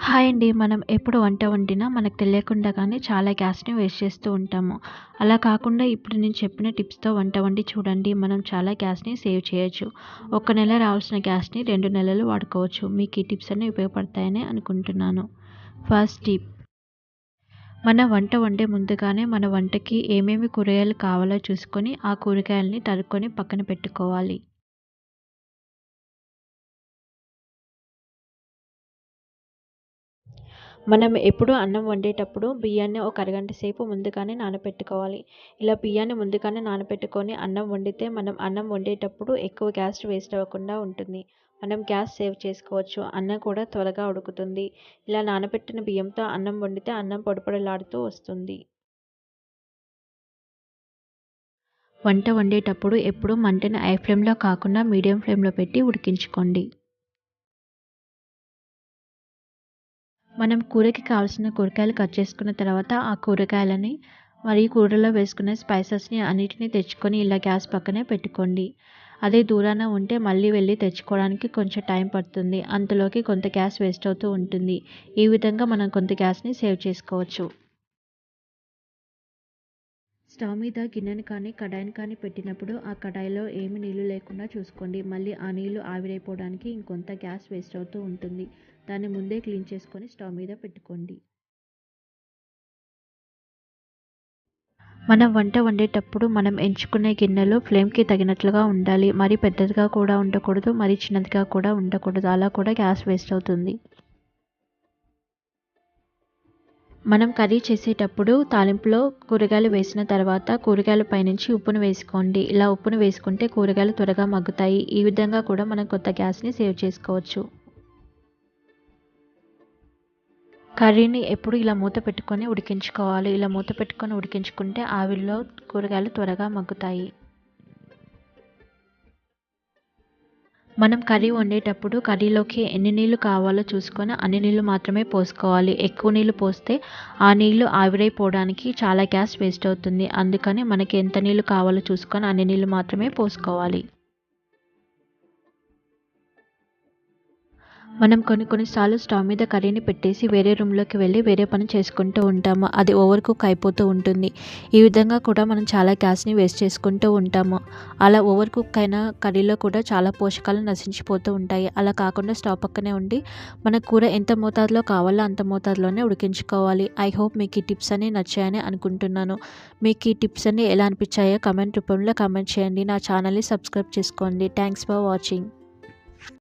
Hi అండి. మనం ఎప్పుడు వంట వండినా మనకు తెలియకుండానే చాలా గ్యాస్‌ని వేస్ట్ చేస్తూ ఉంటాము. అలా కాకుండా ఇప్పుడు నేను చెప్పిన టిప్స్‌తో వంట వండి చూడండి. మనం చాలా గ్యాస్‌ని సేవ్ చేయొచ్చు. ఒక నెల రావాల్సిన గ్యాస్‌ని 2 నెలలు వాడుకోవచ్చు. మీకు ఈ టిప్స్ అన్నీ ఉపయోగపడతాయని అనుకుంటున్నాను. ఫస్ట్ టిప్, మన వంట వండే ముందుగానే మన వంటకి ఏమేమి కూరగాయలు కావాలో చూసుకొని ఆ కూరగాయలని తరుక్కొని పక్కన పెట్టుకోవాలి. మనం ఎప్పుడు అన్నం వండేటప్పుడు బియ్యాన్ని ఒక అరగంట సేపు ముందుగానే నానబెట్టుకోవాలి. ఇలా బియ్యాన్ని ముందుగానే నానబెట్టుకొని అన్నం వండితే మనం అన్నం వండేటప్పుడు ఎక్కువ గ్యాస్ వేస్ట్ అవ్వకుండా ఉంటుంది. మనం గ్యాస్ సేవ్ చేసుకోవచ్చు. అన్నం కూడా త్వరగా ఉడుకుతుంది. ఇలా నానబెట్టిన బియ్యంతో అన్నం వండితే అన్నం పొడిపొడిలాడుతూ వస్తుంది. వంట వండేటప్పుడు ఎప్పుడూ మంటని హై ఫ్లేమ్‌లో కాకుండా మీడియం ఫ్లేమ్‌లో పెట్టి ఉడికించుకోండి. మనం కూరకి కావాల్సిన కూరగాయలు కట్ చేసుకున్న తర్వాత ఆ కూరగాయలని మరియు కూరలో వేసుకునే స్పైసెస్ని అన్నిటిని తెచ్చుకొని ఇలా గ్యాస్ పక్కనే పెట్టుకోండి. అదే దూరాన ఉంటే మళ్ళీ వెళ్ళి తెచ్చుకోవడానికి కొంచెం టైం పడుతుంది. అంతలోకి కొంత గ్యాస్ వేస్ట్ అవుతూ ఉంటుంది. ఈ విధంగా మనం కొంత గ్యాస్ని సేవ్ చేసుకోవచ్చు. స్టవ్ మీద గిన్నెని కానీ కడాయిని కానీ పెట్టినప్పుడు ఆ కడాయిలో ఏమి నీళ్లు లేకుండా చూసుకోండి. మళ్ళీ ఆ నీళ్లు ఆవిరైపోవడానికి ఇంకొంత గ్యాస్ వేస్ట్ అవుతూ ఉంటుంది. దాన్ని ముందే క్లీన్ చేసుకొని స్టవ్ మీద పెట్టుకోండి. మనం వంట వండేటప్పుడు మనం ఎంచుకునే గిన్నెలు ఫ్లేమ్‌కి తగినట్లుగా ఉండాలి. మరీ పెద్దదిగా కూడా ఉండకూడదు. మరీ చిన్నదిగా కూడా ఉండకూడదు. అలా కూడా గ్యాస్ వేస్ట్ అవుతుంది. మనం కర్రీ చేసేటప్పుడు తాలింపులో కూరగాయలు వేసిన తర్వాత కూరగాయల పైనుంచి ఉప్పును వేసుకోండి. ఇలా ఉప్పును వేసుకుంటే కూరగాయలు త్వరగా మగ్గుతాయి. ఈ విధంగా కూడా మనం కొంత గ్యాస్‌ని సేవ్ చేసుకోవచ్చు. కర్రీని ఎప్పుడు ఇలా మూత పెట్టుకొని ఉడికించుకోవాలి. ఇలా మూత పెట్టుకొని ఉడికించుకుంటే ఆవిరిలో కూరగాయలు త్వరగా మగ్గుతాయి. మనం కర్రీ వండేటప్పుడు కర్రీలోకి ఎన్ని నీళ్లు కావాలో చూసుకొని అన్ని నీళ్లు మాత్రమే పోసుకోవాలి. ఎక్కువ నీళ్లు పోస్తే ఆ నీళ్లు ఆవిరైపోవడానికి చాలా గ్యాస్ వేస్ట్ అవుతుంది. అందుకని మనకి ఎంత నీళ్లు కావాలో చూసుకొని అన్ని నీళ్లు మాత్రమే పోసుకోవాలి. మనం కొన్ని సార్లు స్టవ్ మీద కర్రీని పెట్టేసి వేరే రూమ్‌లోకి వెళ్ళి వేరే పని చేసుకుంటూ ఉంటాము. అది ఓవర్ కుక్ అయిపోతూ ఉంటుంది. ఈ విధంగా కూడా మనం చాలా గ్యాస్‌ని వేస్ట్ చేసుకుంటూ ఉంటాము. అలా ఓవర్ కుక్ అయిన కర్రీలో కూడా చాలా పోషకాలు నశించిపోతూ ఉంటాయి. అలా కాకుండా స్టవ్ పక్కనే ఉండి మన కూర ఎంత మోతాదులో కావాలో అంత మోతాదులోనే ఉడికించుకోవాలి. ఐ హోప్ మీకు ఈ టిప్స్ అన్నీ నచ్చాయని అనుకుంటున్నాను. మీకు ఈ టిప్స్ అన్నీ ఎలా అనిపించాయో కామెంట్ రూపంలో కామెంట్ చేయండి. నా ఛానల్‌ని సబ్స్క్రైబ్ చేసుకోండి. Thanks for watching.